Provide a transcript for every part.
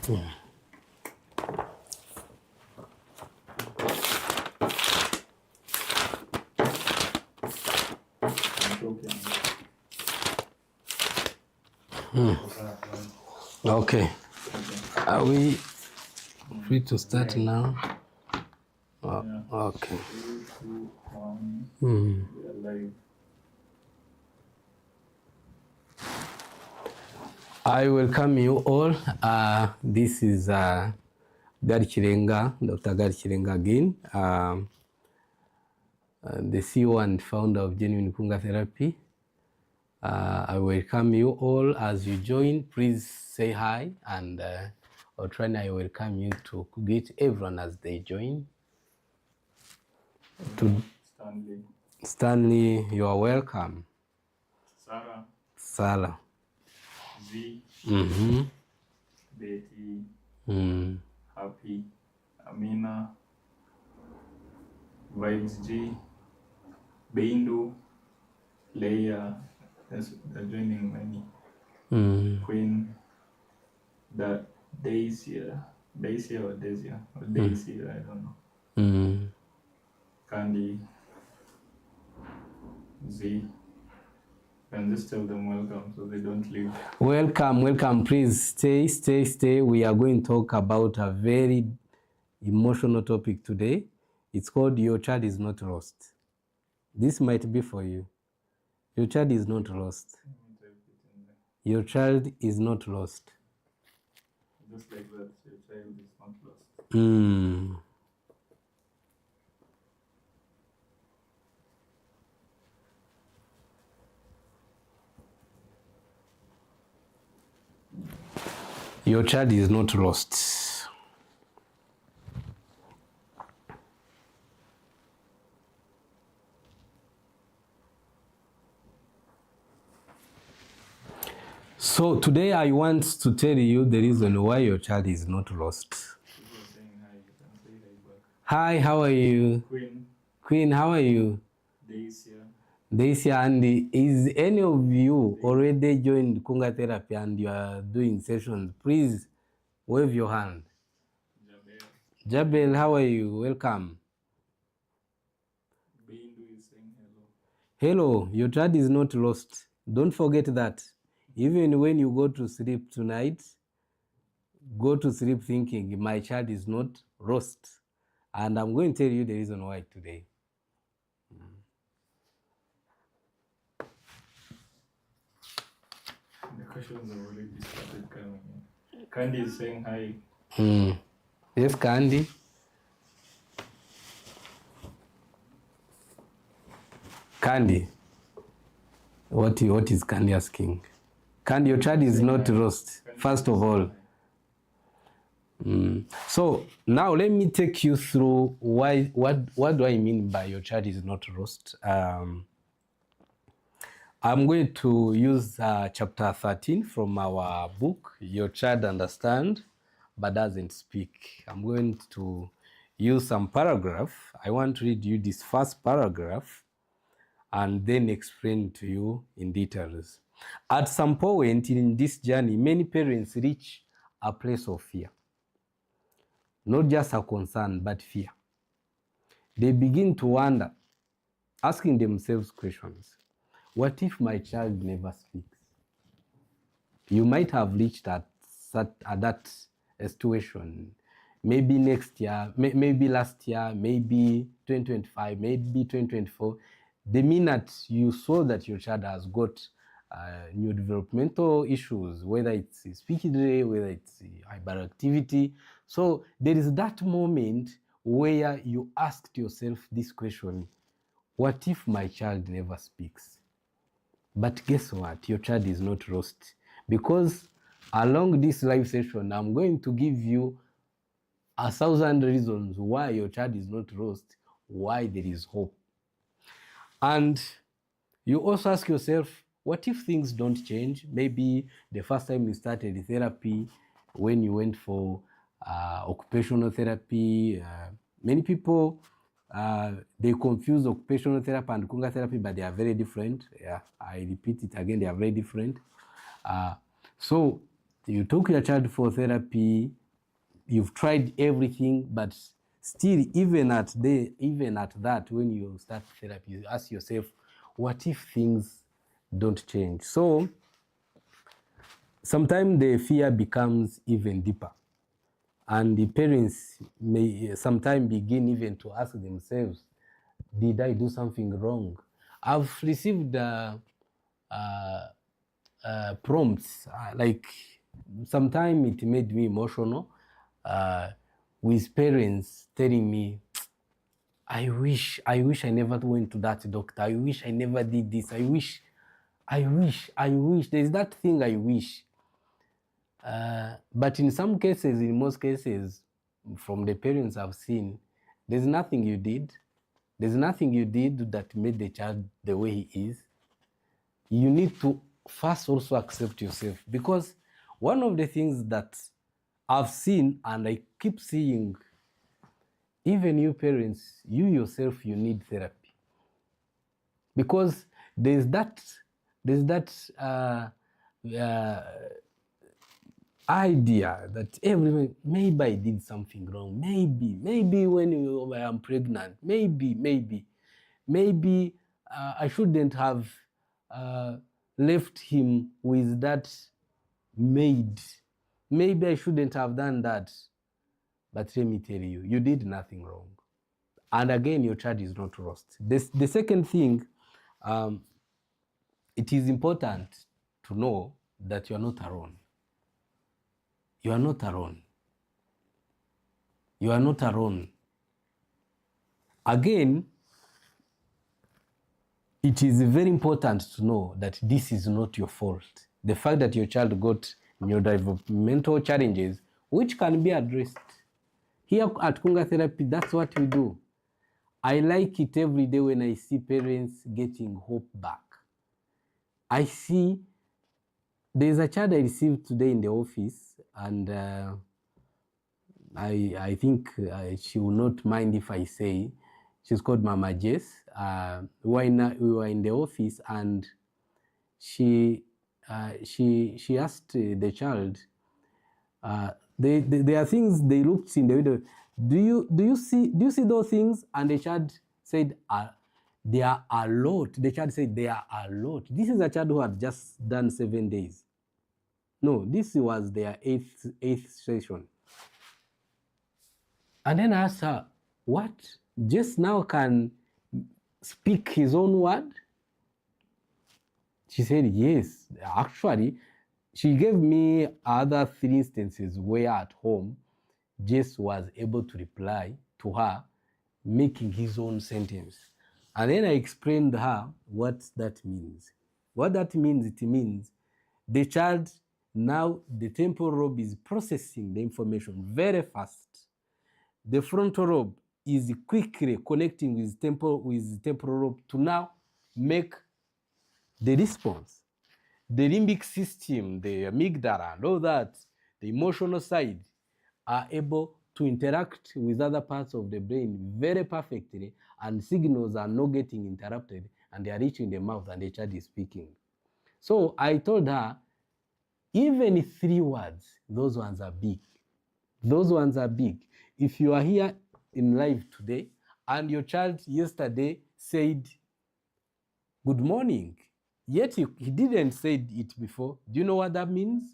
Okay. Are we free to start now? Oh, okay. 3, 2, 1. We are live. I welcome you all. This is Gary Chirenga, Dr. Gary Chirenga again, the CEO and founder of Genuine Kunga Therapy. I welcome you all as you join. Please say hi, and Otrani, I welcome you to greet everyone as they join. Stanley, you are welcome. Sarah. Z. Mm-hmm. Betty. Happy. Amina. Vibes G. Beindu. Leia. They're joining many. Queen. Daisy. Daisy or Daisy? Or Daisy, I don't know. Candy. Z. And just tell them welcome so they don't leave. Welcome. Please stay. We are going to talk about a very emotional topic today. It's called Your Child is Not Lost. This might be for you. Your child is not lost. Your child is not lost. Just like that, your child is not lost. Your child is not lost. So today I want to tell you the reason why your child is not lost. People are saying hi, you can say hi back. Hi, how are you? Queen, how are you? Daisy, and is any of you already joined Kunga Therapy and you are doing sessions? Please wave your hand. Jabel, how are you? Welcome. Beindu is saying hello. Hello, your child is not lost. Don't forget that. Even when you go to sleep tonight, go to sleep thinking, my child is not lost. And I'm going to tell you the reason why today. The questions have already started coming in. Candy is saying hi. Yes, Candy. Candy. What is Candy asking? Candy, your child is not lost, first of all. So now let me take you through what do I mean by your child is not lost. I'm going to use chapter 13 from our book, Your Child Understand But Doesn't Speak. I'm going to use some paragraph. I want to read you this first paragraph and then explain to you in details. At some point in this journey, many parents reach a place of fear. Not just a concern, but fear. They begin to wonder, asking themselves questions. What if my child never speaks? You might have reached that situation. Maybe next year, maybe last year, maybe 2025, maybe 2024. The minute you saw that your child has got new developmental issues, whether it's speech delay, whether it's hyperactivity. So there is that moment where you asked yourself this question, what if my child never speaks? But guess what? Your child is not lost. Because along this live session, I'm going to give you 1,000 reasons why your child is not lost, why there is hope. And you also ask yourself, what if things don't change? Maybe the first time you started therapy, when you went for occupational therapy, many people, they confuse occupational therapy and Kunga therapy, but they are very different. Yeah, I repeat it again, they are very different. So You took your child for therapy, you've tried everything, but still, even at that, when you start therapy, you ask yourself, what if things don't change? So sometimes the fear becomes even deeper, and the parents may sometimes begin even to ask themselves, did I do something wrong? I've received prompts, like sometimes it made me emotional, with parents telling me, I wish I never went to that doctor. I wish I never did this. I wish. There's that thing I wish. But in some cases, in most cases, from the parents I've seen, there's nothing you did. There's nothing you did that made the child the way he is. You need to first also accept yourself, because one of the things that I've seen and I keep seeing, even you parents, you yourself, you need therapy, because there's that idea that everyone, maybe I did something wrong, maybe when I am pregnant, maybe I shouldn't have left him with that maid, maybe I shouldn't have done that. But let me tell you, you did nothing wrong. And again, your child is not lost. The second thing, it is important to know that you are not alone. You are not alone. You are not alone. Again, it is very important to know that this is not your fault. The fact that your child got neurodevelopmental challenges, which can be addressed. Here at Kunga Therapy, that's what we do. I like it every day when I see parents getting hope back. I see there's a child I received today in the office, and I think she will not mind if I say, she's called Mama Jess. We were in the office, and she asked the child, there are things they looked in the window. Do you see those things? And the child said, there are a lot. The child said, there are a lot. This is a child who had just done 7 days. No, this was their eighth session. And then I asked her, what? Just now can speak his own word? She said, yes. Actually, she gave me other 3 instances where at home, Jess was able to reply to her, making his own sentence. And then I explained to her what that means. What that means, it means the child, now the temporal lobe is processing the information very fast. The frontal lobe is quickly connecting with temporal lobe to now make the response. The limbic system, the amygdala, and all that, the emotional side, are able to interact with other parts of the brain very perfectly, and signals are not getting interrupted, and they are reaching the mouth and the child is speaking. So I told her, even 3 words, those ones are big. Those ones are big. If you are here in life today and your child yesterday said, good morning, yet he didn't say it before, do you know what that means?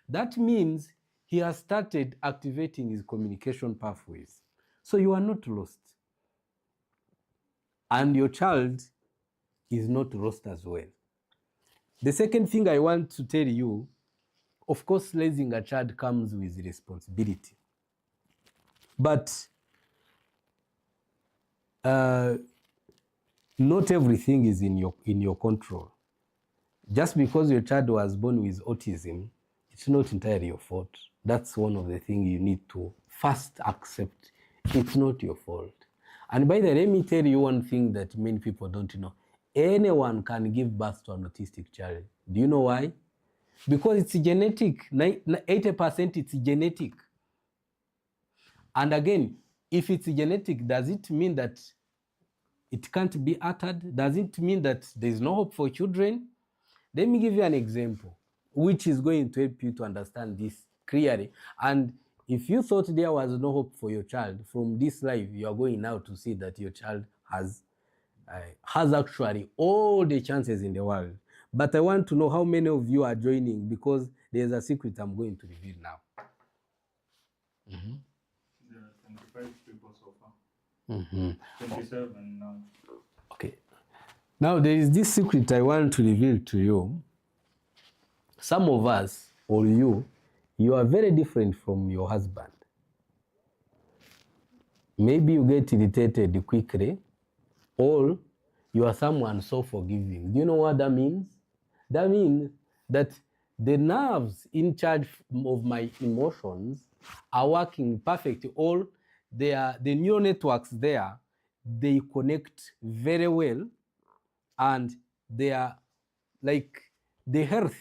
That means he has started activating his communication pathways. So you are not lost. And your child is not lost as well. The second thing I want to tell you, of course, raising a child comes with responsibility. But not everything is in your control. Just because your child was born with autism, it's not entirely your fault. That's one of the things you need to first accept. It's not your fault. And by the way, let me tell you one thing that many people don't know. Anyone can give birth to an autistic child. Do you know why? Because it's genetic. 80% it's genetic. And again, if it's genetic, does it mean that it can't be altered? Does it mean that there's no hope for children? Let me give you an example. which is going to help you to understand this clearly. And if you thought there was no hope for your child, from this life, you are going now to see that your child has actually all the chances in the world. But I want to know how many of you are joining, because there's a secret I'm going to reveal now. There are 25 people so far. 27 now. Okay. Now there is this secret I want to reveal to you. Some of us, or you are very different from your husband. Maybe you get irritated quickly, or you are someone so forgiving. Do you know what that means? That means that the nerves in charge of my emotions are working perfectly. All the neural networks there, they connect very well, and they are like the health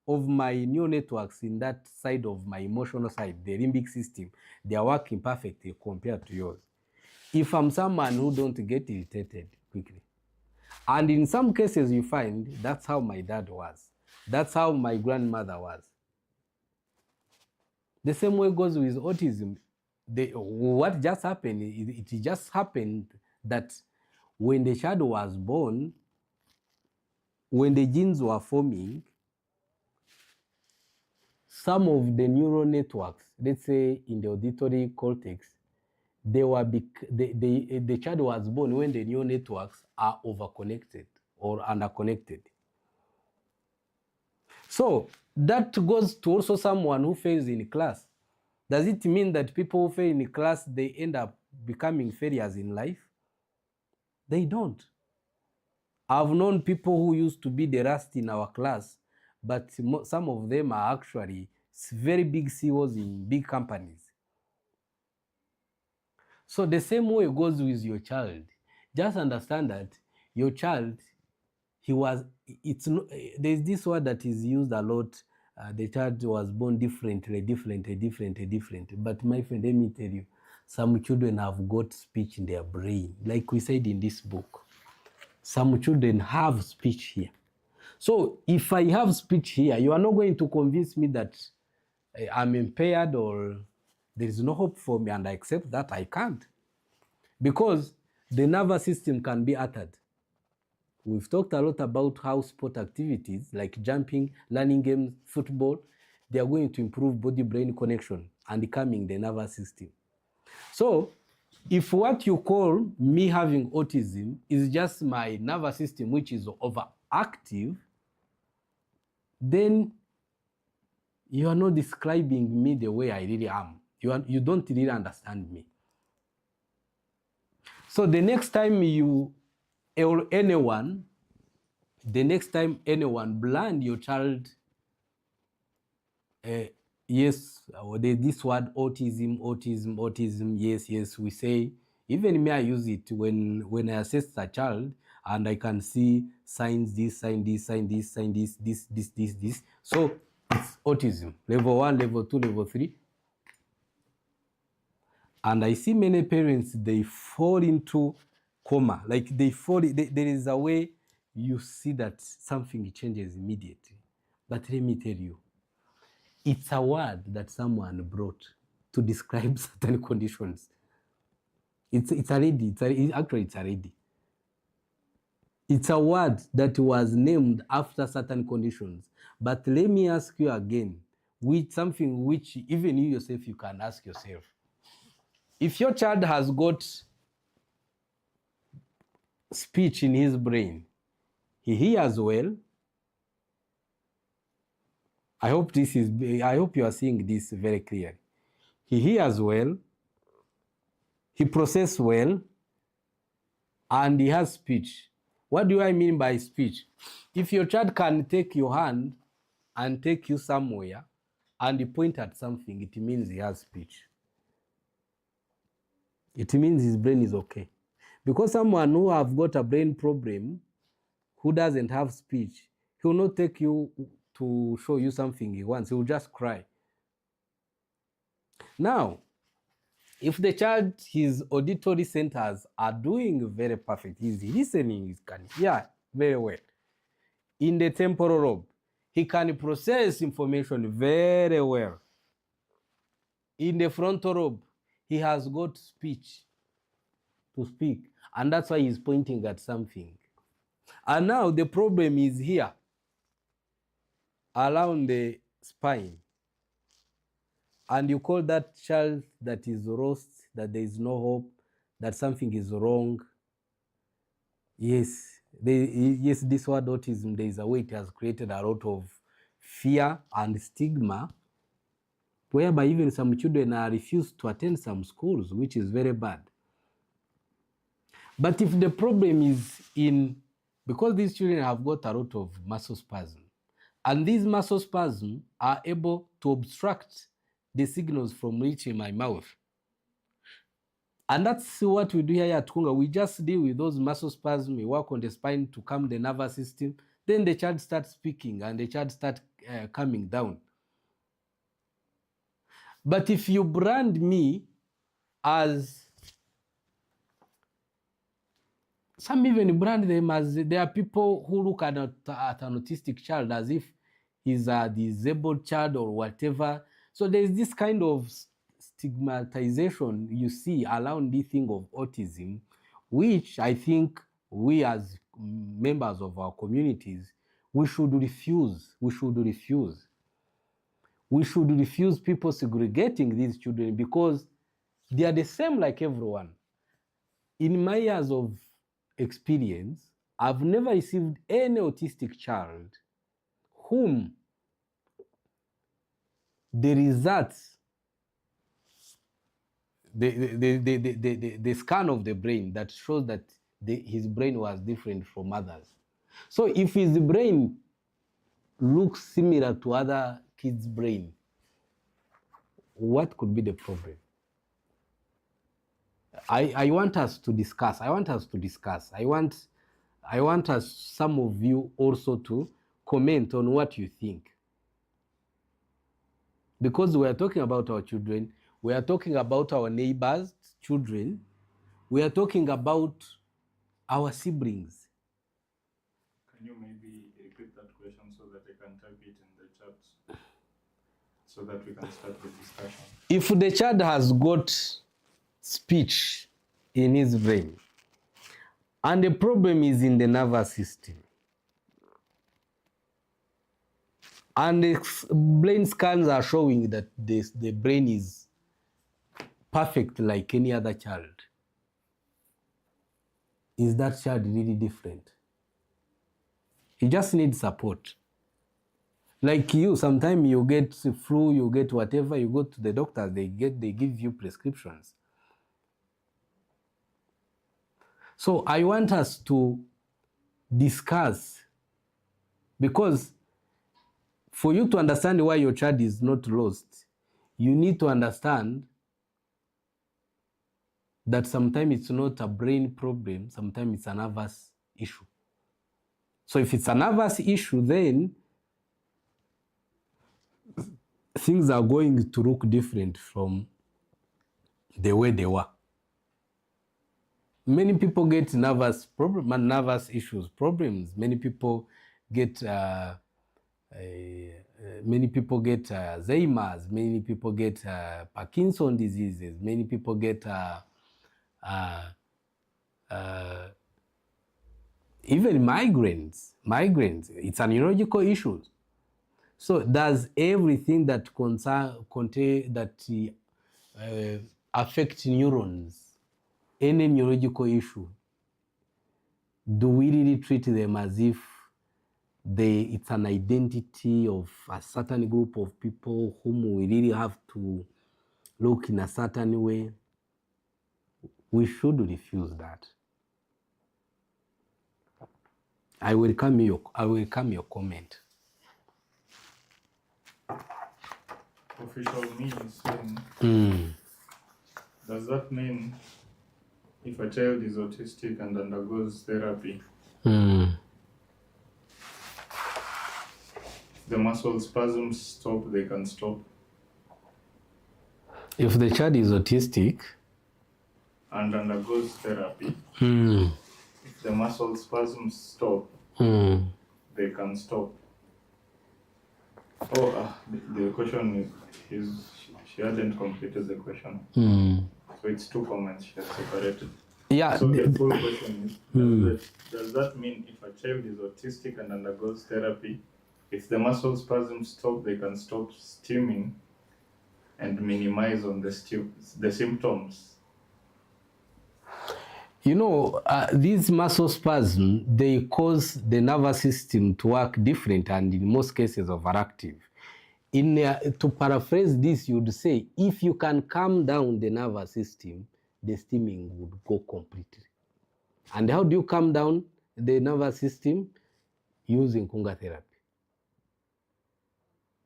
of my neural networks in that side of my emotional side, the limbic system, they are working perfectly compared to yours. If I'm someone who don't get irritated quickly, and in some cases you find that's how my dad was, that's how my grandmother was. The same way goes with autism. What just happened, it just happened that when the child was born, when the genes were forming, some of the neural networks, let's say in the auditory cortex, the child was born when the neural networks are overconnected or underconnected. So that goes to also someone who fails in class. Does it mean that people who fail in class, they end up becoming failures in life? They don't. I've known people who used to be the last in our class, but some of them are actually very big CEOs in big companies. So the same way goes with your child. Just understand that your child, there's this word that is used a lot, the child was born differently. But my friend, let me tell you, some children have got speech in their brain. Like we said in this book, some children have speech here. So if I have speech here, you are not going to convince me that I'm impaired or there is no hope for me, and I accept that I can't. Because the nervous system can be altered. We've talked a lot about how sport activities like jumping, learning games, football, they are going to improve body-brain connection and calming the nervous system. So if what you call me having autism is just my nervous system which is overactive, then you are not describing me the way I really am. You don't really understand me. So the next time anyone blind your child, yes, this word autism, yes, we say, even me, I use it when I assess a child and I can see signs, this. So it's autism, level 1, level 2, level 3. And I see many parents, they fall into coma. Like there is a way you see that something changes immediately. But let me tell you, it's a word that someone brought to describe certain conditions. It's a lady. It's a word that was named after certain conditions. But let me ask you again, with something which even you yourself, you can ask yourself. If your child has got speech in his brain, he hears well. I hope you are seeing this very clearly. He hears well, he processes well, and he has speech. What do I mean by speech? If your child can take your hand and take you somewhere and point at something, it means he has speech. It means his brain is okay. Because someone who have got a brain problem, who doesn't have speech, he will not take you to show you something he wants. He will just cry. Now, if the child, his auditory centers are doing very perfect, he's listening, he can hear very well. In the temporal lobe, He can process information very well. In the frontal lobe, he has got speech to speak, and that's why he's pointing at something. And now the problem is here, around the spine. And you call that child that is lost, that there is no hope, that something is wrong. Yes, yes, this word autism, there is a way it has created a lot of fear and stigma, whereby even some children are refused to attend some schools, which is very bad. But if the problem is because these children have got a lot of muscle spasm, and these muscle spasms are able to obstruct the signals from reaching my mouth. And that's what we do here at Kunga. We just deal with those muscle spasms, we work on the spine to calm the nervous system. Then the child starts speaking and the child starts calming down. But if you brand me as, some even brand them as, there are people who look at an autistic child as if he's a disabled child or whatever. So there's this kind of stigmatization you see around this thing of autism, which I think we as members of our communities, we should refuse. We should refuse. We should refuse people segregating these children because they are the same like everyone. In my years of experience, I've never received any autistic child whom the results, the scan of the brain that shows that his brain was different from others. So if his brain looks similar to other kids' brain, what could be the problem? I want us to discuss. I want us, some of you also, to comment on what you think. Because we are talking about our children, we are talking about our neighbors' children, we are talking about our siblings. Can you maybe repeat that question so that I can type it in the chat so that we can start the discussion? If the child has got speech in his brain and the problem is in the nervous system, and the brain scans are showing that the brain is perfect like any other child, is that child really different? He just needs support. Like you, sometimes you get flu, you get whatever, you go to the doctors, they give you prescriptions. So I want us to discuss, because for you to understand why your child is not lost, you need to understand that sometimes it's not a brain problem, sometimes it's a nervous issue. So if it's a nervous issue, then things are going to look different from the way they were. Many people get nervous issues, problems. Many people get Alzheimer's. Many people get Parkinson's diseases. Many people get even migraines. It's a neurological issue. So does everything that affect neurons, any neurological issue, do we really treat them as if it's an identity of a certain group of people whom we really have to look in a certain way? We should refuse that. I welcome your comment. Official me is saying, does that mean if a child is autistic and undergoes therapy, the muscle spasms stop, they can stop? If the child is autistic and undergoes therapy, if the muscle spasms stop, they can stop. The question is she hadn't completed the question. So it's two comments she has separated. Yeah. So the full question is, does that mean if a child is autistic and undergoes therapy, if the muscle spasms stop, they can stop stimming and minimize on the symptoms? You know, these muscle spasms, they cause the nervous system to work different and in most cases overactive. To paraphrase this, you would say, if you can calm down the nervous system, the stimming would go completely. And how do you calm down the nervous system? Using Kunga therapy.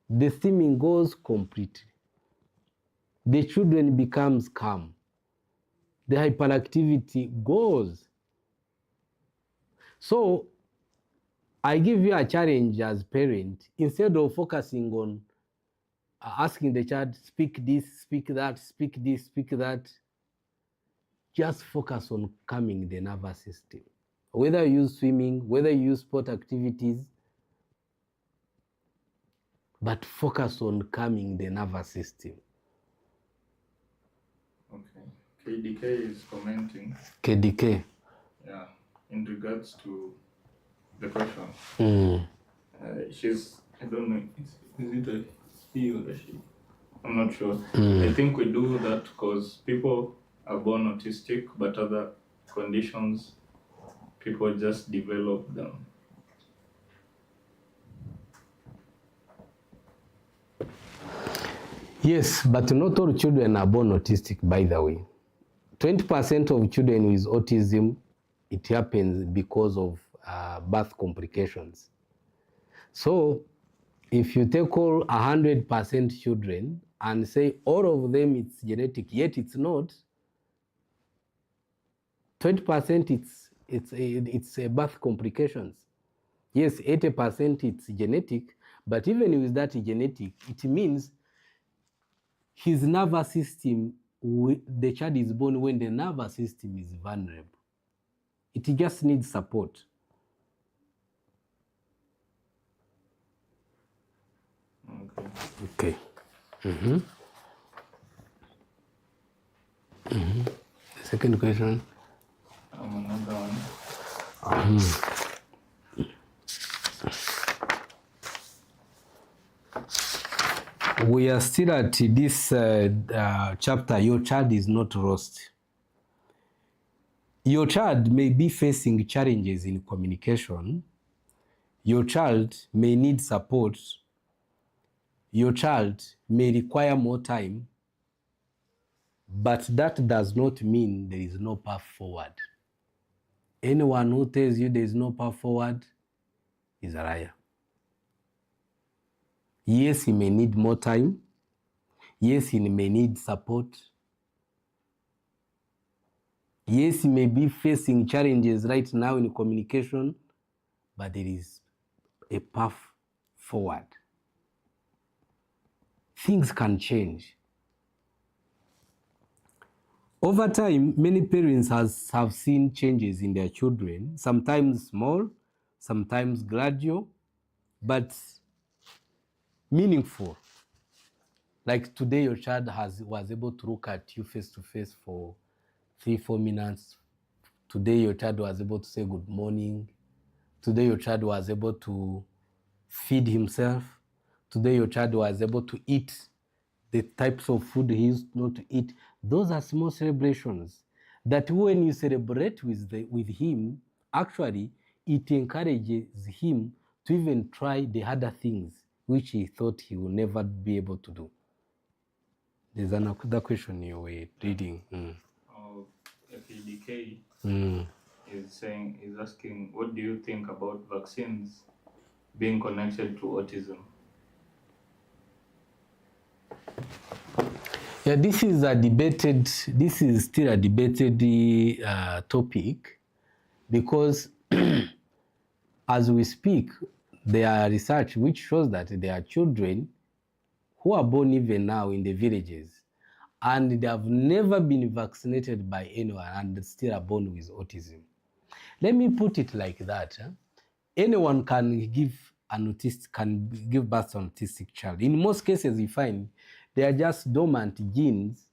The stimming goes completely. The children becomes calm. The hyperactivity goes. So I give you a challenge as parent. Instead of focusing on asking the child, speak this, speak that, speak this, speak that, just focus on calming the nervous system. Whether you use swimming, whether you use sport activities, but focus on calming the nervous system. Okay. KDK is commenting. KDK. Yeah, in regards to the question. She's, I don't know, is it a he or a she? I'm not sure. I think we do that because people are born autistic, but other conditions, people just develop them. Yes, but not all children are born autistic, by the way. 20% of children with autism, it happens because of birth complications. So if you take all 100% children and say all of them it's genetic, yet it's not, 20% it's birth complications. Yes, 80% it's genetic, but even with that genetic, it means his nervous system, the child is born when the nervous system is vulnerable. It just needs support. Okay. The second question. Another one. We are still at this chapter, your child is not lost. Your child may be facing challenges in communication. Your child may need support. Your child may require more time, but that does not mean there is no path forward. Anyone who tells you there is no path forward is a liar. Yes, he may need more time. Yes, he may need support. Yes, he may be facing challenges right now in communication, but there is a path forward. Things can change. Over time, many parents have seen changes in their children, sometimes small, sometimes gradual, but meaningful. Like today, your child was able to look at you face to face for 3-4 minutes. Today, your child was able to say good morning. Today, your child was able to feed himself. Today, your child was able to eat the types of food he used not to eat. Those are small celebrations that when you celebrate with him, actually, it encourages him to even try the harder things which he thought he will never be able to do. There's another question you were reading. FEDK is asking, what do you think about vaccines being connected to autism? Yeah, this is still a debated topic, because as we speak, there are research which shows that there are children who are born even now in the villages and they have never been vaccinated by anyone and still are born with autism. Let me put it like that. Anyone can give give birth to an autistic child. In most cases, we find they are just dormant genes,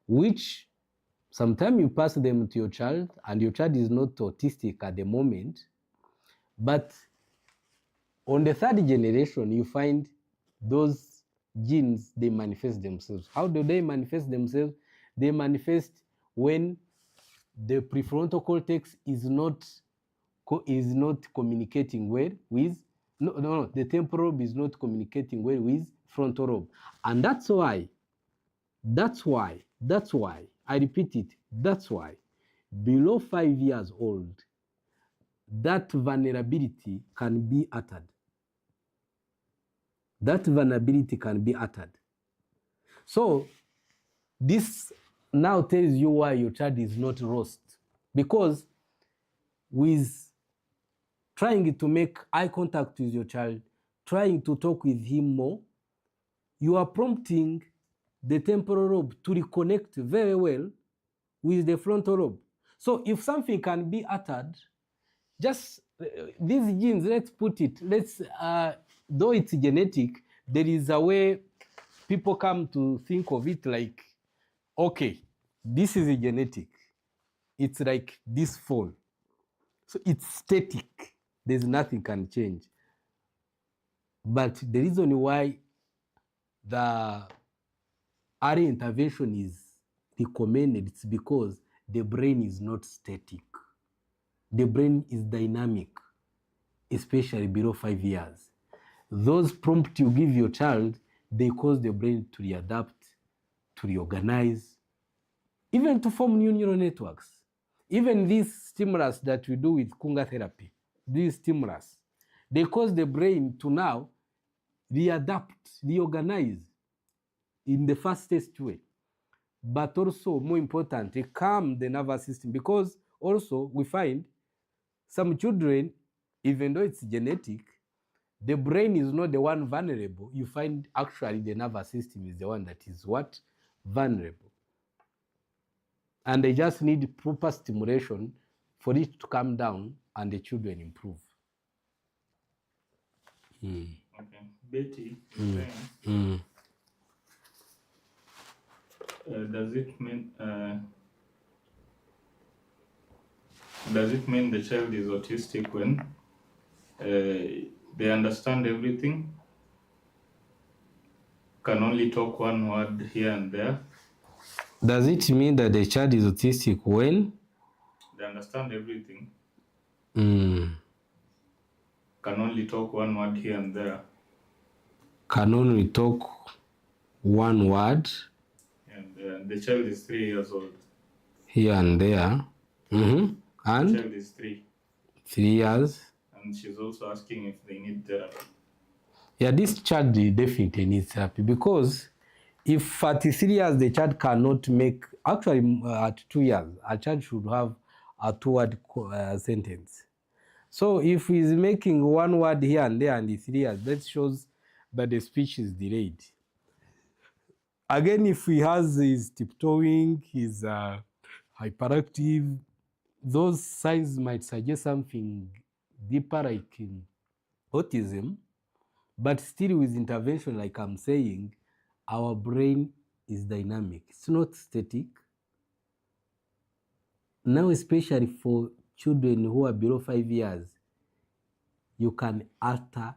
which sometimes you pass them to your child, and your child is not autistic at the moment, but on the third generation, you find those genes, they manifest themselves. How do they manifest themselves? They manifest when the prefrontal cortex is not communicating well with, the temporal lobe is not communicating well with frontal lobe. And that's why, I repeat it, that's why below 5 years old, that vulnerability can be uttered. That vulnerability can be uttered. So this now tells you why your child is not lost. Because with trying to make eye contact with your child, trying to talk with him more, you are prompting the temporal lobe to reconnect very well with the frontal lobe. So if something can be uttered, just these genes, let's put it, though it's genetic, there is a way people come to think of it like, okay, this is a genetic. It's like this phone. So it's static. There's nothing can change. But the reason why the early intervention is recommended, it's because the brain is not static. The brain is dynamic, especially below 5 years. Those prompts you give your child, they cause the brain to readapt, to reorganize, even to form new neural networks. Even these stimulus that we do with Kunga therapy, these stimulus, they cause the brain to now readapt, reorganize in the fastest way. But also, more importantly, calm the nervous system, because also we find some children, even though it's genetic, the brain is not the one vulnerable. You find actually the nervous system is the one that is what? Vulnerable. And they just need proper stimulation for it to calm down and the children improve. Okay. Betty, does it mean the child is autistic when they understand everything, can only talk one word here and there? Does it mean that the child is autistic when they understand everything, can can only talk one word here and there? only talk one word And the child is 3 years old. here and there? The And child is 3. 3 years? And she's also asking if they need therapy. Yeah, this child definitely needs therapy, because if at 3 years the child cannot make, actually at 2 years, a child should have a 2-word sentence. So if he's making one word here and there and in 3 years, that shows that the speech is delayed. Again, if he has his tiptoeing, his hyperactive, those signs might suggest something deeper like in autism. But still, with intervention, like I'm saying, our brain is dynamic. It's not static. Now, especially for children who are below 5 years, you can alter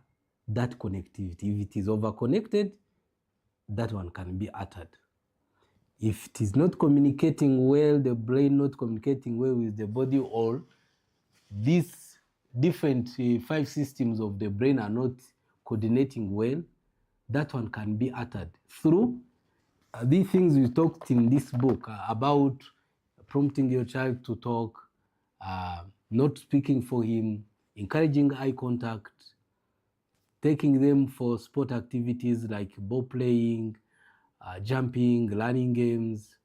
that connectivity. If it is over-connected, that one can be altered. If it is not communicating well, the brain not communicating well with the body, or these different 5 systems of the brain are not coordinating well, that one can be altered through these things we talked in this book about prompting your child to talk, not speaking for him, encouraging eye contact, taking them for sport activities like ball playing, jumping, learning games.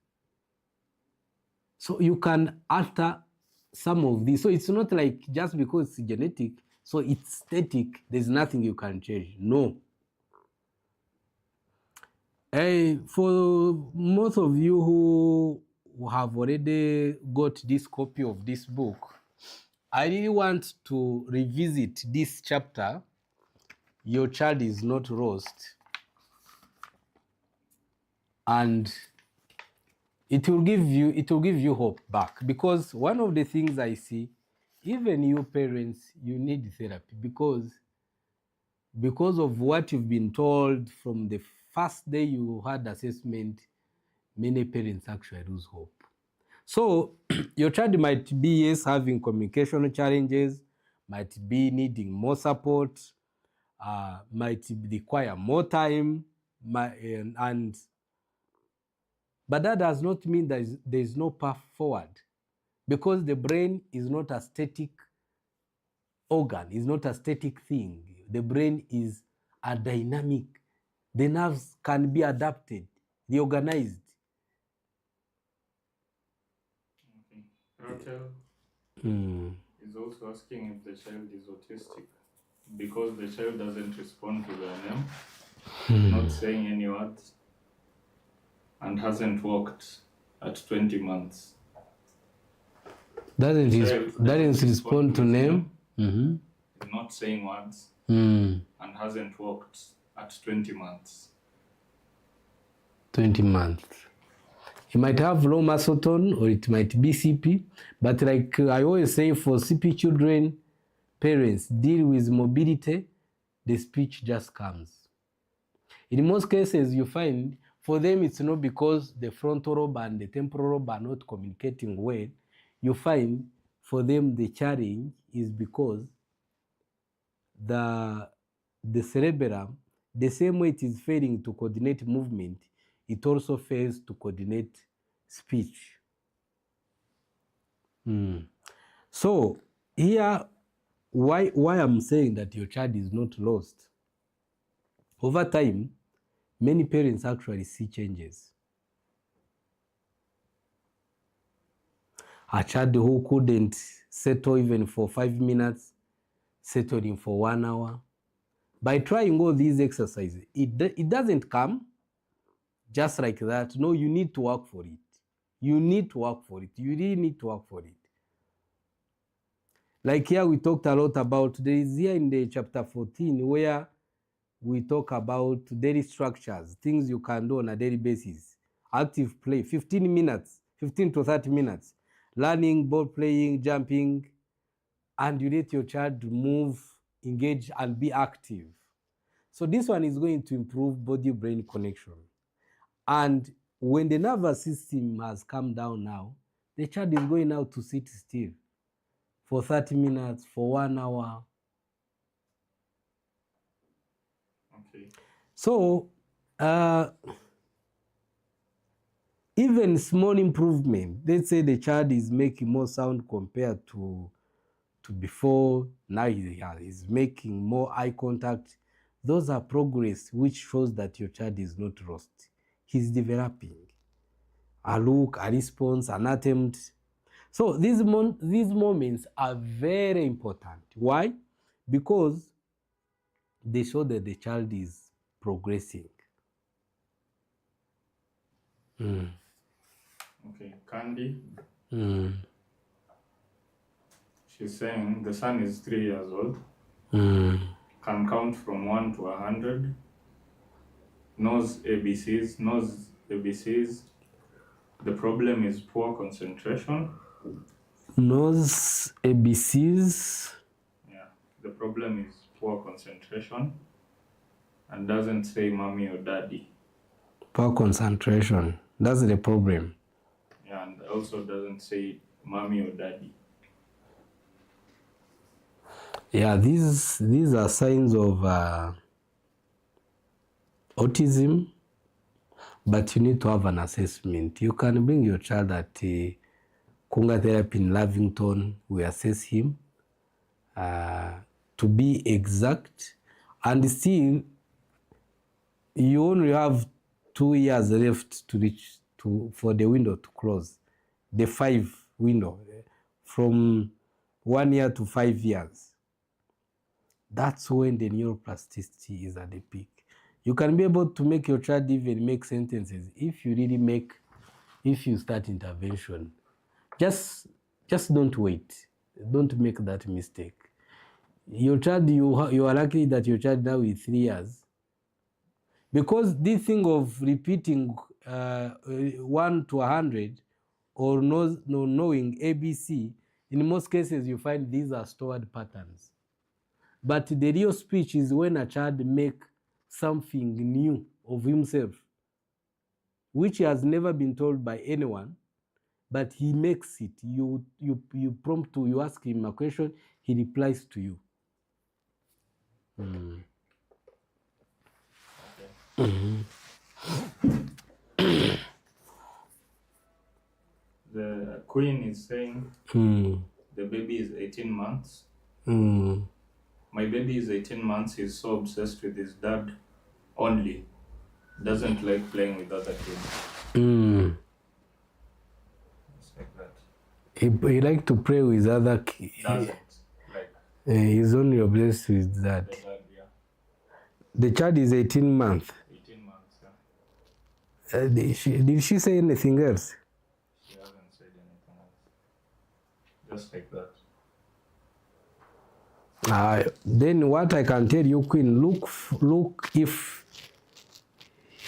So you can alter some of these. So it's not like just because it's genetic, so it's static, there's nothing you can change. No. For most of you who have already got this copy of this book, I really want to revisit this chapter your child is not lost, and it will give you hope back. Because one of the things I see, even you parents, you need therapy, because of what you've been told from the first day you had assessment. Many parents actually lose hope. So your child might be, yes, having communication challenges, might be needing more support, might require more time, but that does not mean there is no path forward, because the brain is not a static organ, is not a static thing. The brain is a dynamic. The nerves can be adapted, reorganized. Okay. Rachel is also asking if the child is autistic because the child doesn't respond to their name, not saying any words, and hasn't walked at 20 months. Doesn't respond to name. Is not saying words and hasn't walked at 20 months. 20 months. He might have low muscle tone, or it might be CP. But like I always say, for CP children, parents deal with mobility, the speech just comes. In most cases, you find for them it's not because the frontal lobe and the temporal lobe are not communicating well. You find for them the challenge is because the cerebellum, the same way it is failing to coordinate movement, it also fails to coordinate speech. So here, why I'm saying that your child is not lost, over time, many parents actually see changes. A child who couldn't settle even for 5 minutes, settling for 1 hour. By trying all these exercises, it doesn't come just like that. No, you need to work for it. You need to work for it. You really need to work for it. Like here we talked a lot about, there is here in the chapter 14 where we talk about daily structures, things you can do on a daily basis. Active play, 15 minutes, 15 to 30 minutes. Learning, ball playing, jumping, and you let your child move, engage, and be active. So this one is going to improve body-brain connection. And when the nervous system has come down now, the child is going now to sit still for 30 minutes, for 1 hour. Okay. So even small improvement, let's say the child is making more sound compared to before, now he's making more eye contact. Those are progress which shows that your child is not lost. He's developing a look, a response, an attempt. So these moments are very important. Why? Because they show that the child is progressing. Okay, Candy. She's saying the son is 3 years old, can count from 1 to 100, knows ABCs. The problem is poor concentration. Knows ABCs. Yeah, the problem is poor concentration and doesn't say mommy or daddy. Poor concentration, that's the problem. Yeah, and also doesn't say mommy or daddy. Yeah, these are signs of autism, but you need to have an assessment. You can bring your child at Kunga Therapy in Lavington. We assess him to be exact, and still you only have 2 years left to reach for the window to close, the 5 window, from 1 year to 5 years. That's when the neuroplasticity is at the peak. You can be able to make your child even make sentences if you start intervention. Just don't wait. Don't make that mistake. Your child, you are lucky that your child now is 3 years. Because this thing of repeating 1 to 100 or knowing ABC, in most cases you find these are stored patterns. But the real speech is when a child make something new of himself, which he has never been told by anyone, but he makes it. You prompt to, you ask him a question, he replies to you. The queen is saying the baby is 18 months. My baby is 18 months. He's so obsessed with his dad only. Doesn't like playing with other kids. It's like that. He like to play with other kids. Doesn't like He's only obsessed with that. the dad, yeah. The child is 18 months. 18 months, yeah. Did she say anything else? She hasn't said anything else. Just like that. Then what I can tell you, Queen, look if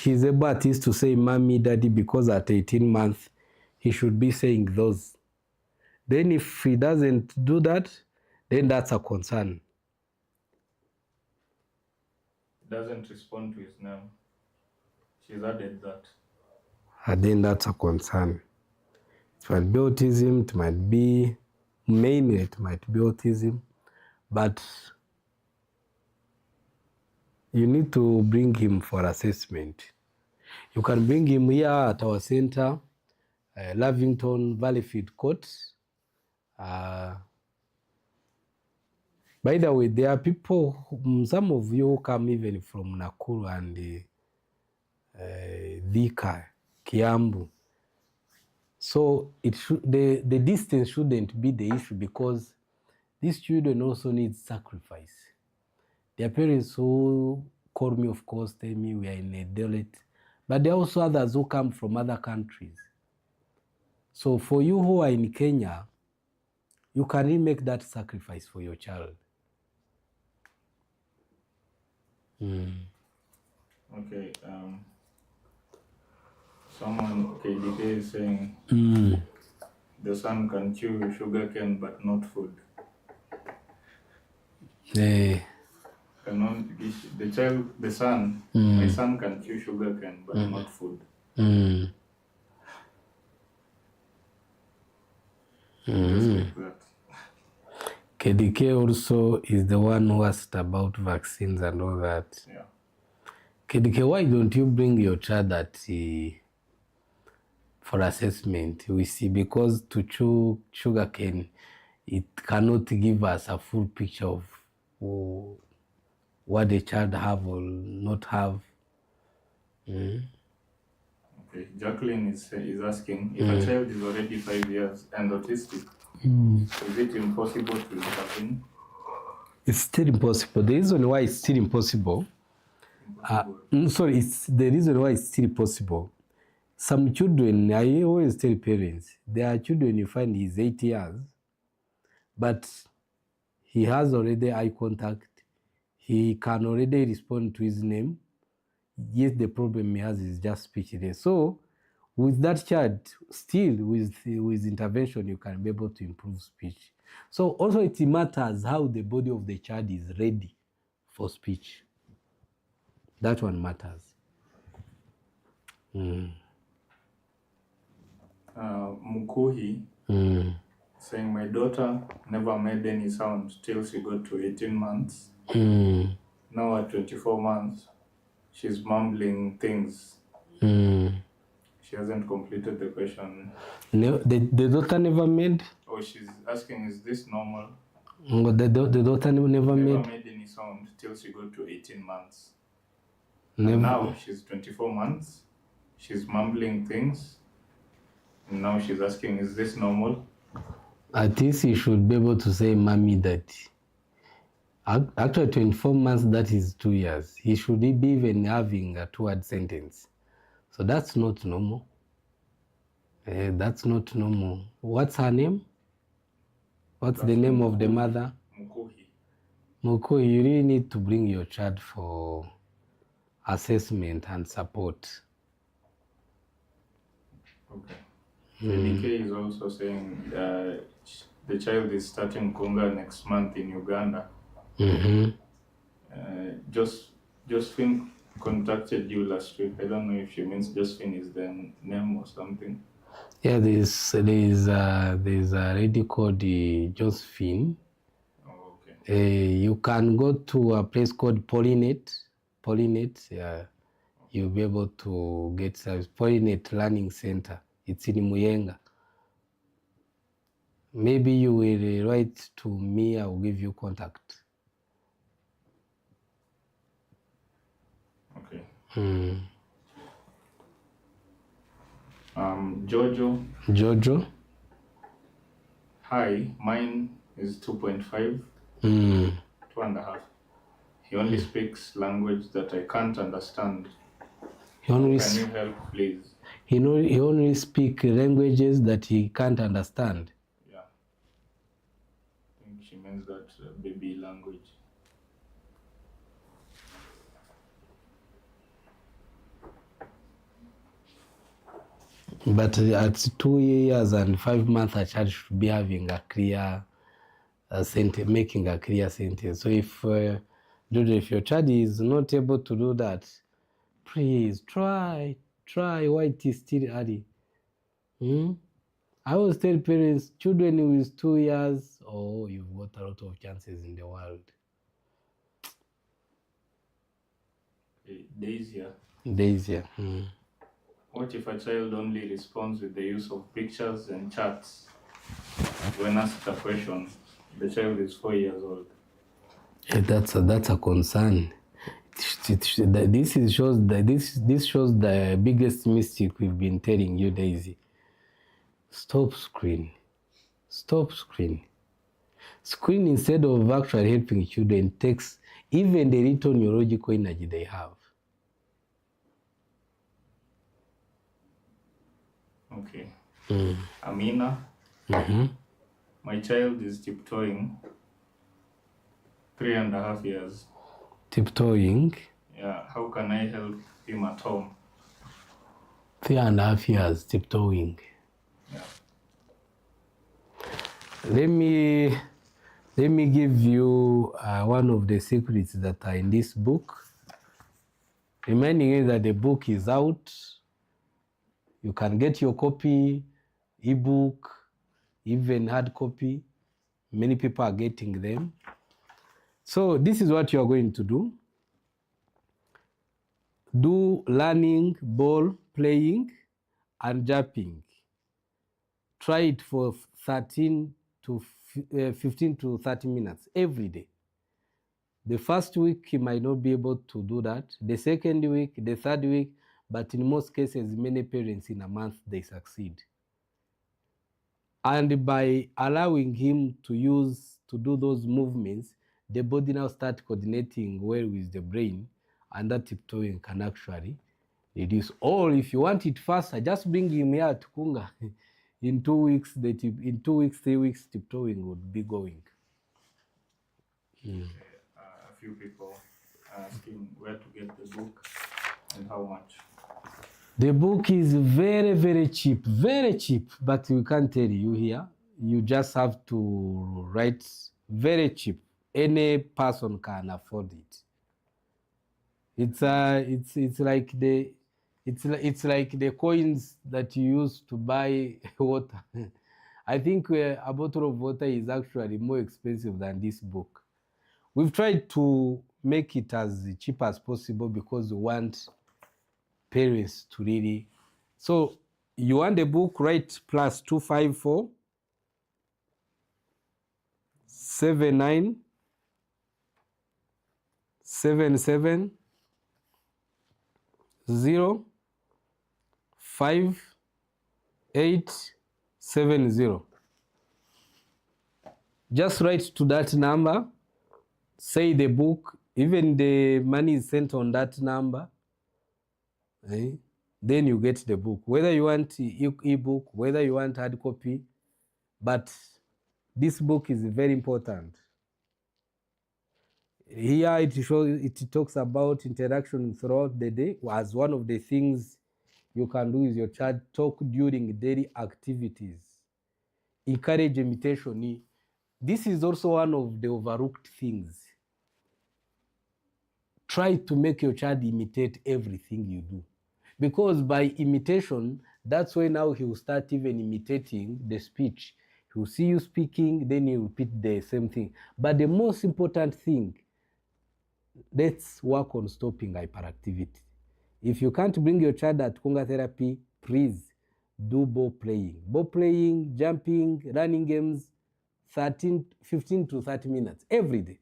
he's able at least to say mommy, daddy, because at 18 months he should be saying those. Then if he doesn't do that, then that's a concern. He doesn't respond to his name. She's added that. And then that's a concern. It might be autism, it might be, mainly it might be autism, but you need to bring him for assessment. You can bring him here at our center, Lavington Valleyfield Court. By the way, there are people, some of you come even from Nakuru and Thika, Kiambu. So the distance shouldn't be the issue, because these children also need sacrifice. Their parents who call me, of course, tell me we are in a delete, but there are also others who come from other countries. So for you who are in Kenya, you can really make that sacrifice for your child. Okay. Someone, KDK, is saying the son can chew sugarcane but not food. The son, my son can chew sugarcane but not food. Just like that. KDK also is the one who asked about vaccines and all that. Yeah. KDK, why don't you bring your child for assessment? We see, because to chew sugarcane, it cannot give us a full picture of what the child have or not have. Okay. Jacqueline is asking, if a child is already 5 years and autistic, is it impossible to intervene? It's still impossible. The reason why it's still impossible, the reason why it's still possible, some children, I always tell parents, there are children you find he's 8 years, but he has already eye contact, he can already respond to his name, yet the problem he has is just speechless. So with that child, still with intervention, you can be able to improve speech. So also it matters how the body of the child is ready for speech. That one matters. Mukuhi saying, my daughter never made any sound till she got to 18 months. Now at 24 months, she's mumbling things. She hasn't completed the question. No, the daughter never made? Oh, she's asking, is this normal? The daughter never made any sound till she got to 18 months. Never. And now she's 24 months. She's mumbling things. And now she's asking, is this normal? At least you should be able to say mommy, daddy. Actually, 24 months, that is 2 years. He should be even having a 2-word sentence. So that's not normal. That's not normal. What's her name? What's the name of the mother? Mukuhi. Moko, you really need to bring your child for assessment and support. Okay. DK is also saying the child is starting Kunga next month in Uganda. Josephine contacted you last week. I don't know if she means Josephine is the name or something. Yeah, there's a lady called Josephine. Oh, okay. You can go to a place called Pollinate. Yeah, you'll be able to get service. Pollinate Learning Center. It's in Muyenga. Maybe you will write to me. I will give you contact. Okay. Jojo. Hi, mine is 2.5. 2.5. He only speaks language that I can't understand. Can you help, please? He only speaks languages that he can't understand. Yeah. I think she means that baby language. But at 2 years and 5 months, a child should be having a clear sentence, making a clear sentence. So if your child is not able to do that, please try while it is still early. I always tell parents, children with 2 years, you've got a lot of chances in the world. Daisy. What if a child only responds with the use of pictures and chats when asked a question? The child is 4 years old. Yeah, that's a concern. This shows the biggest mistake we've been telling you, Daisy. Stop screen. Screen, instead of actually helping children, takes even the little neurological energy they have. Okay. Amina. My child is tiptoeing. 3.5 years. Tiptoeing? Yeah. How can I help him at home? 3.5 years tiptoeing. Yeah. Let me give you one of the secrets that are in this book. Reminding you that the book is out. You can get your copy, ebook, even hard copy. Many people are getting them. So this is what you are going to do. Do learning, ball playing, and jumping. Try it for 15 to 30 minutes every day. The first week, you might not be able to do that. The second week, the third week, but in most cases, many parents in a month, they succeed. And by allowing him to do those movements, the body now starts coordinating well with the brain, and that tiptoeing can actually reduce. Or if you want it faster, just bring him here to Kunga. In 2 weeks, 3 weeks, tiptoeing would be going. A few people are asking where to get the book and how much. The book is very, very cheap, but we can't tell you here. You just have to write very cheap. Any person can afford it. It's like the coins that you use to buy water. I think a bottle of water is actually more expensive than this book. We've tried to make it as cheap as possible because we want parents to really. So you want the book, write +254 79 77 05-870. Just write to that number, say the book, even the money is sent on that number. Then you get the book, whether you want e-book, whether you want hard copy, but this book is very important. Here it talks about interaction throughout the day. As one of the things you can do with your child, talk during daily activities. Encourage imitation. This is also one of the overlooked things. Try to make your child imitate everything you do. Because by imitation, that's why now he will start even imitating the speech. He will see you speaking, then he will repeat the same thing. But the most important thing, let's work on stopping hyperactivity. If you can't bring your child at Kunga therapy, please do ball playing, jumping, running games, 15 to 30 minutes every day.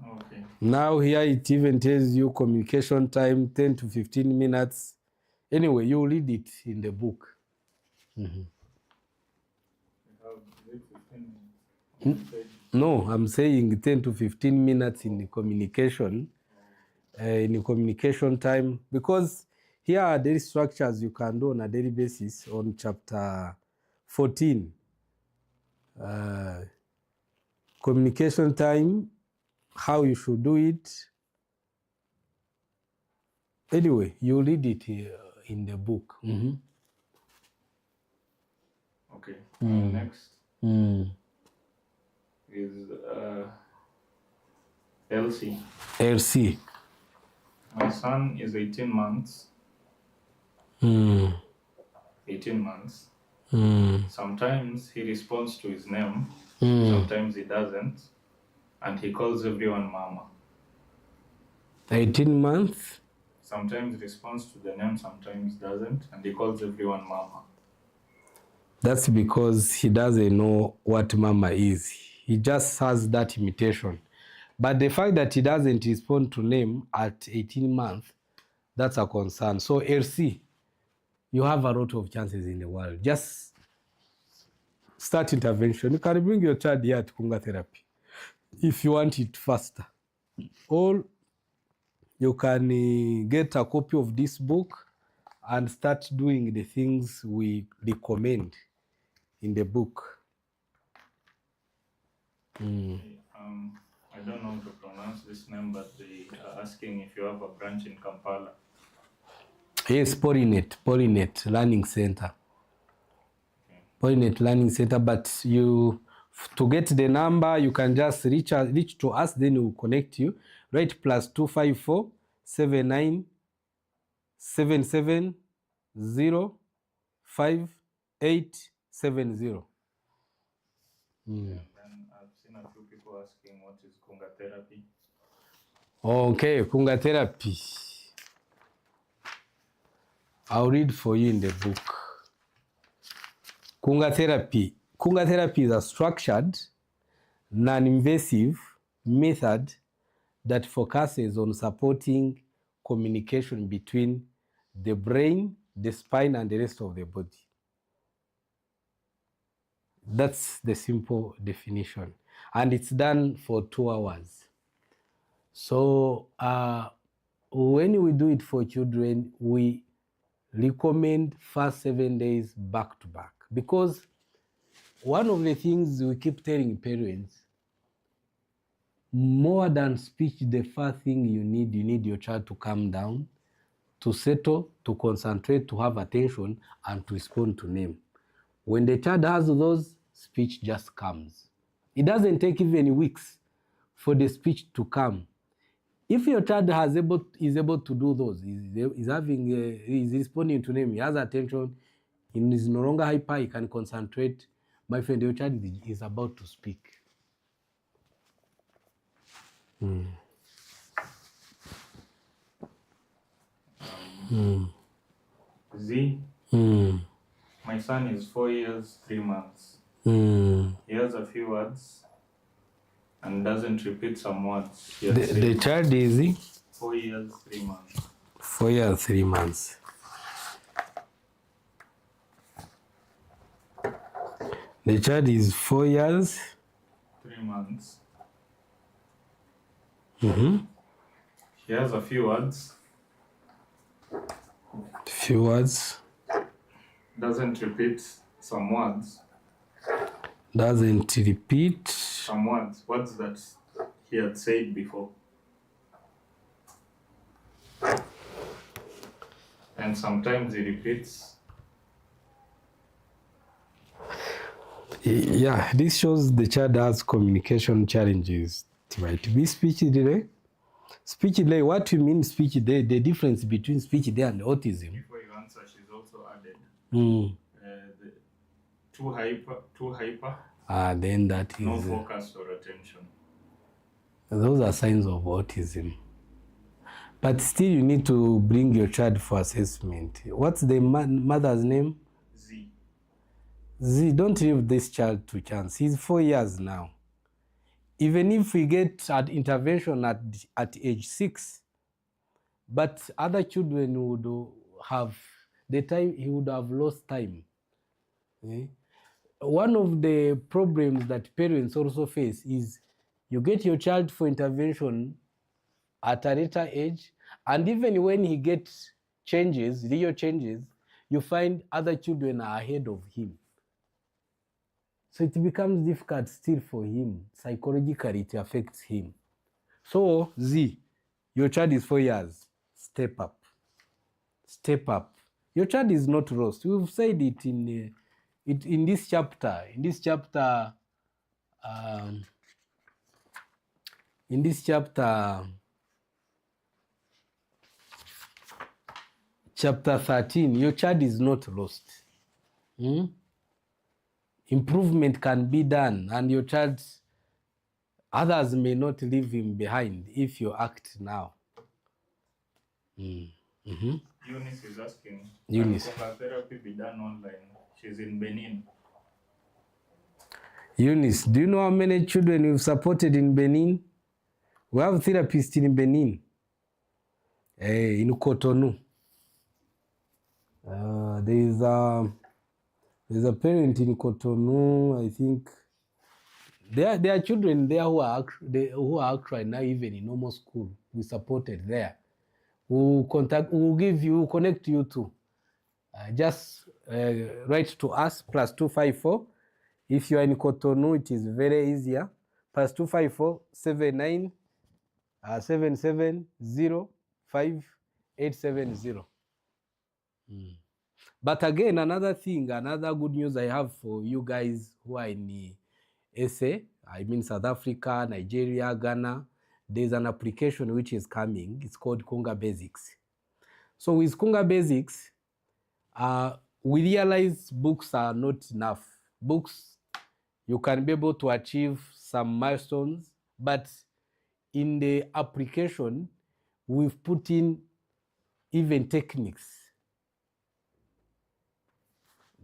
Okay. Now here it even tells you communication time, 10 to 15 minutes. Anyway, you read it in the book. No, I'm saying 10 to 15 minutes in the communication, time, because here are daily structures you can do on a daily basis on chapter 14. Communication time, how you should do it. Anyway, you read it in the book. Okay. Next is Elsie. Elsie. My son is 18 months. 18 months. Sometimes he responds to his name, sometimes he doesn't, and he calls everyone mama. 18 months? Sometimes responds to the name, sometimes doesn't, and he calls everyone mama. That's because he doesn't know what mama is. He just has that imitation. But the fact that he doesn't respond to name at 18 months, that's a concern. So LC, you have a lot of chances in the world. Just start intervention. You can bring your child here to Kunga therapy if you want it faster. Or you can get a copy of this book and start doing the things we recommend in the book. I don't know how to pronounce this name, but they are asking if you have a branch in Kampala. Yes, Polynet Learning Center. Okay. Polynet Learning Center, but to get the number, you can just reach to us, then we'll connect you. Write +254 79 77 0 5870. And I've seen a few people asking what is Kunga therapy. Okay, Kunga therapy. I'll read for you in the book. Kunga therapy. Kunga therapy is a structured, non-invasive method that focuses on supporting communication between the brain, the spine, and the rest of the body. That's the simple definition. And it's done for 2 hours. So when we do it for children, we recommend first 7 days back to back. Because one of the things we keep telling parents, more than speech, the first thing you need your child to calm down, to settle, to concentrate, to have attention, and to respond to name. When the child has those, speech just comes. It doesn't take even weeks for the speech to come. If your child is able to do those, is responding to name, he has attention, he is no longer hyper, he can concentrate, my friend, your child is about to speak. Z. My son is 4 years, 3 months. He has a few words and doesn't repeat some words. The child is 4 years, 3 months. 4 years, 3 months. The child is 4 years, 3 months. He has a few words. Few words. Doesn't repeat some words. Doesn't repeat. Some words that he had said before. And sometimes he repeats. Yeah, this shows the child has communication challenges. It might be speech delay. Speech delay, what do you mean speech delay? The difference between speech delay and autism. Before you answer, she's also added the too hyper. Then that is no focus or attention. Those are signs of autism. But still, you need to bring your child for assessment. What's the mother's name? Z. Z, don't leave this child to chance. He's 4 years now. Even if we get an intervention at age 6, but other children would have the time, he would have lost time. One of the problems that parents also face is you get your child for intervention at a later age, and even when he gets real changes, you find other children are ahead of him. So it becomes difficult still for him. Psychologically, it affects him. So, Z, your child is 4 years. Step up. Step up. Your child is not lost. We've said it in this chapter. Chapter 13, your child is not lost. Improvement can be done, and your child, others may not leave him behind if you act now. Eunice is asking, Eunice, can therapy be done online? She's in Benin. Eunice, do you know how many children we've supported in Benin? We have therapists in Benin, in Cotonou. There's a parent in Cotonou, I think. There are children there who are actually now even in normal school. We supported there. We'll connect you to. Just write to us, +254. If you are in Cotonou, it is very easier. +254 79 770 5870. But again, another good news I have for you guys who are in the SA, I mean South Africa, Nigeria, Ghana, there's an application which is coming. It's called Kunga Basics. So with Kunga Basics, we realize books are not enough. Books, you can be able to achieve some milestones, but in the application, we've put in even techniques.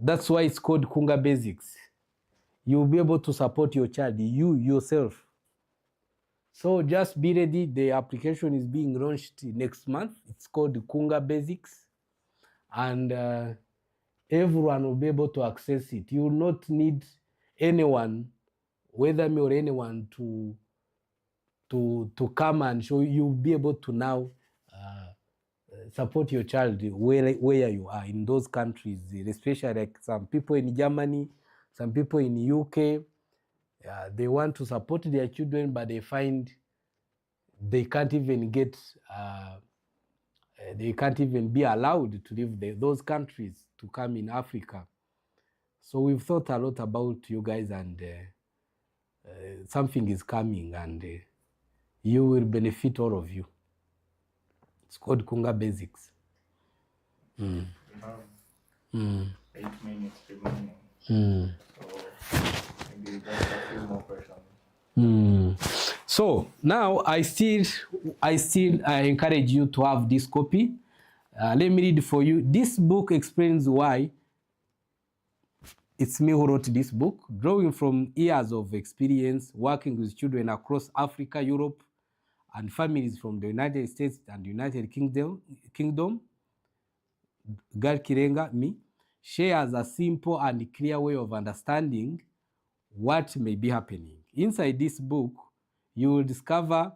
That's why it's called Kunga Basics. You'll be able to support your child, you yourself. So just be ready. The application is being launched next month. It's called Kunga Basics. And everyone will be able to access it. You will not need anyone, whether me or anyone, to come and show you. You'll be able to now support your child where you are in those countries, especially like some people in Germany, some people in UK. They want to support their children, but they find they can't even get, they can't even be allowed to leave those countries to come in Africa. So we've thought a lot about you guys, and something is coming, and you will benefit, all of you. It's called Kunga Basics. We have 8 minutes remaining. So maybe just a few more questions. So now I still encourage you to have this copy. Let me read for you. This book explains why. It's me who wrote this book, drawing from years of experience working with children across Africa, Europe, and families from the United States and United Kingdom. Gal Kirenga, me, shares a simple and clear way of understanding what may be happening. Inside this book, you will discover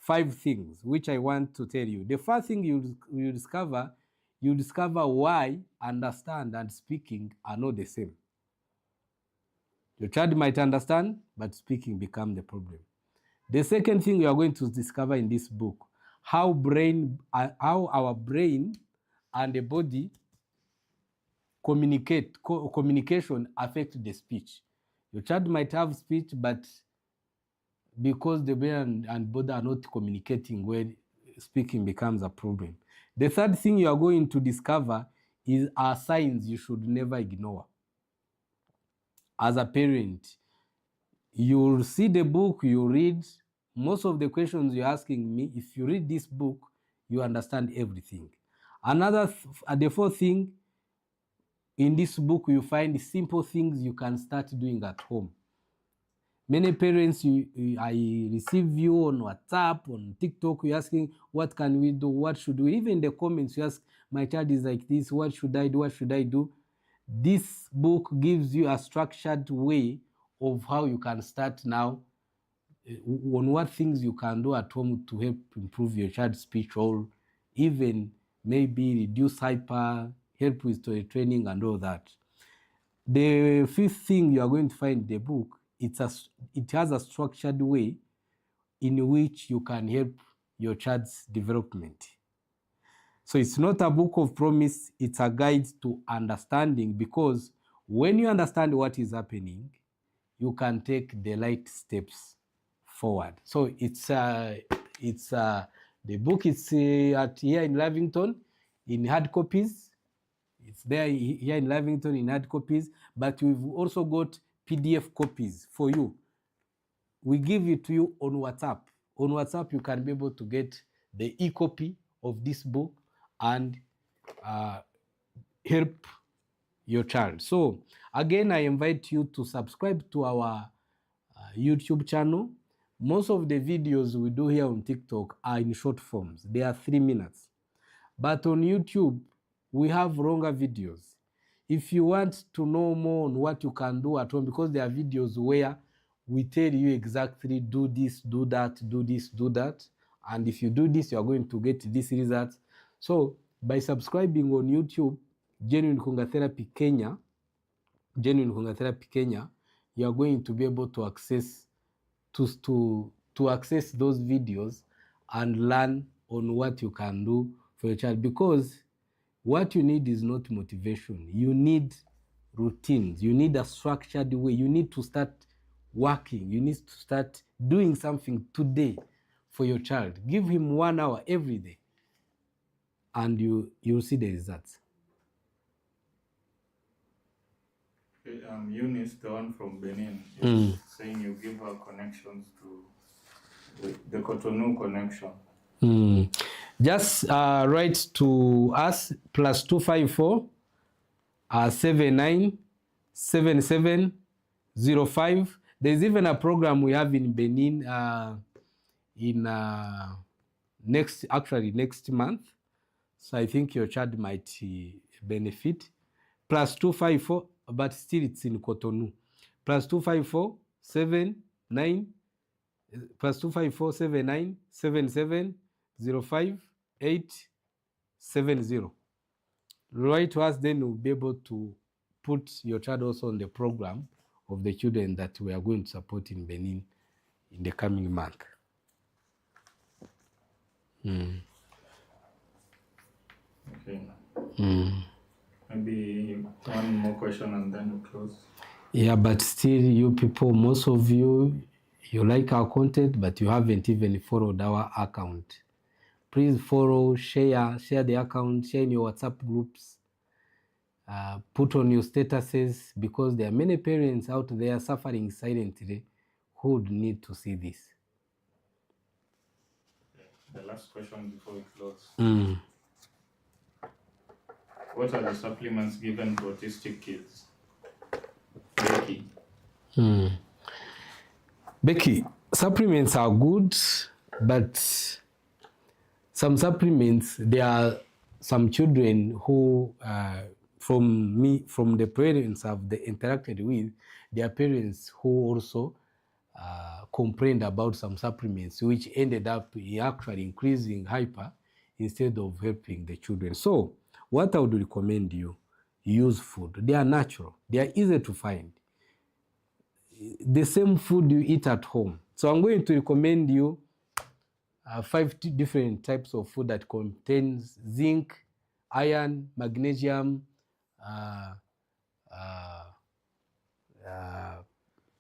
5 things which I want to tell you. The first thing you discover why understand and speaking are not the same. Your child might understand, but speaking becomes the problem. The second thing you are going to discover in this book, how our brain and the body communication affect the speech. Your child might have speech, but because the brain and body are not communicating well, speaking becomes a problem. The third thing you are going to discover are signs you should never ignore. As a parent, you'll see the book, you read, most of the questions you're asking me, if you read this book, you understand everything. The fourth thing, in this book, you find simple things you can start doing at home. Many parents, I receive you on WhatsApp, on TikTok, you're asking, what can we do? What should we? Even in the comments, you ask, my child is like this, what should I do? What should I do? This book gives you a structured way of how you can start now, on what things you can do at home to help improve your child's speech, or even maybe reduce hyper, help with toy training and all that. The fifth thing you are going to find in the book, it has a structured way in which you can help your child's development. So it's not a book of promise, it's a guide to understanding, because when you understand what is happening, you can take the right steps forward. So the book is here in Lavington in hard copies. It's there here in Lavington in hard copies, but we've also got PDF copies for you. We give it to you on WhatsApp. On WhatsApp, you can be able to get the e-copy of this book and help your child. So again, I invite you to subscribe to our YouTube channel. Most of the videos we do here on TikTok are in short forms. They are 3 minutes. But on YouTube, we have longer videos. If you want to know more on what you can do at home, because there are videos where we tell you exactly, do this, do that, do this, do that. And if you do this, you are going to get this result. So by subscribing on YouTube, Genuine Hunger Therapy Kenya, you are going to be able to access access those videos and learn on what you can do for your child. Because what you need is not motivation. You need routines. You need a structured way. You need to start working. You need to start doing something today for your child. Give him 1 hour every day, and you'll see the results. Eunice, the one from Benin, is saying you give her connections to the Cotonou connection. Just write to us +254 79 77 05. There's even a program we have in Benin next month. So I think your child might benefit. +254, but still it's in Cotonou. +254 79 77 05 870. Write to us, then we'll be able to put your child also on the program of the children that we are going to support in Benin in the coming month. Okay. Maybe one more question and then we'll close. Yeah, but still, you people, most of you like our content, but you haven't even followed our account. Please follow, share the account, share in your WhatsApp groups, put on your statuses, because there are many parents out there suffering silently who would need to see this. The last question before we close. What are the supplements given to autistic kids? Becky, supplements are good, but some supplements, there are some children who, from the parents I've interacted with, their parents who also complained about some supplements, which ended up actually increasing hyper instead of helping the children. So what I would recommend you, use food. They are natural. They are easy to find. the same food you eat at home. So I'm going to recommend you 5 different types of food that contains zinc, iron, magnesium,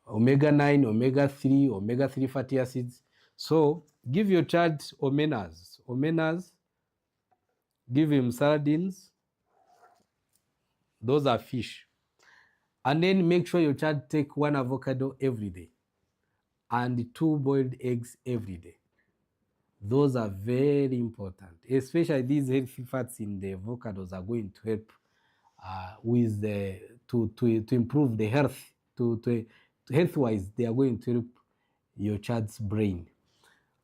omega-9, omega-3, omega-3 fatty acids. So give your child omenas. Omenas, give him sardines. Those are fish. And then make sure your child take 1 avocado every day and 2 boiled eggs every day. Those are very important, especially these healthy fats in the avocados are going to help with the to improve the health. To health-wise, they are going to help your child's brain.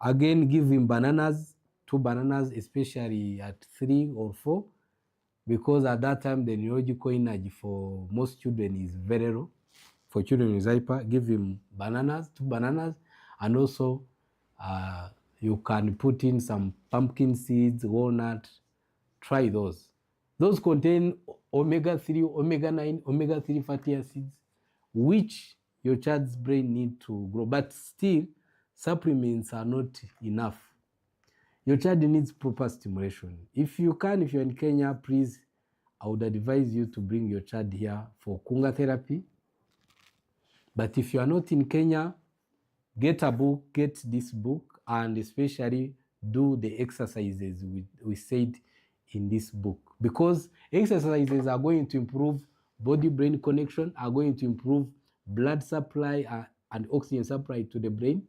Again, give him bananas, 2 bananas, especially at 3 or 4, because at that time the neurological energy for most children is very low. For children with hyper, give him bananas, 2 bananas, and also you can put in some pumpkin seeds, walnut. Try those. Those contain omega-3, omega-9, omega-3 fatty acids, which your child's brain need to grow. But still, supplements are not enough. Your child needs proper stimulation. If you're in Kenya, please, I would advise you to bring your child here for Kunga therapy. But if you are not in Kenya, get a book, get this book, and especially do the exercises we said in this book. Because exercises are going to improve body-brain connection, are going to improve blood supply and oxygen supply to the brain.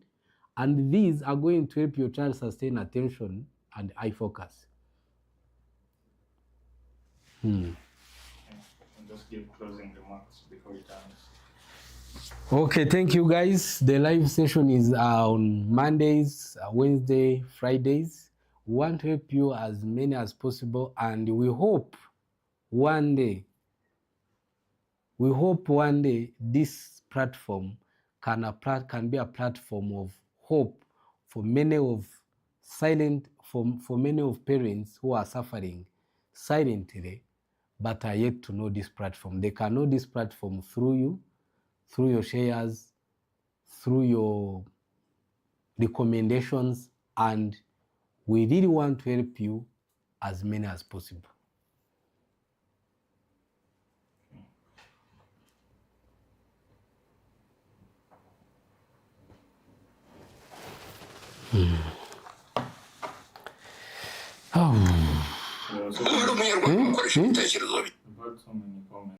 And these are going to help your child sustain attention and eye focus. And just give closing remarks before we turn. Okay, thank you guys. The live session is on Mondays, Wednesday, Fridays. We want to help you as many as possible, and we hope one day this platform can be a platform of hope for many of many of parents who are suffering silently but are yet to know this platform. They can know this platform through you, through your shares, through your recommendations, and we really want to help you as many as possible. Oh.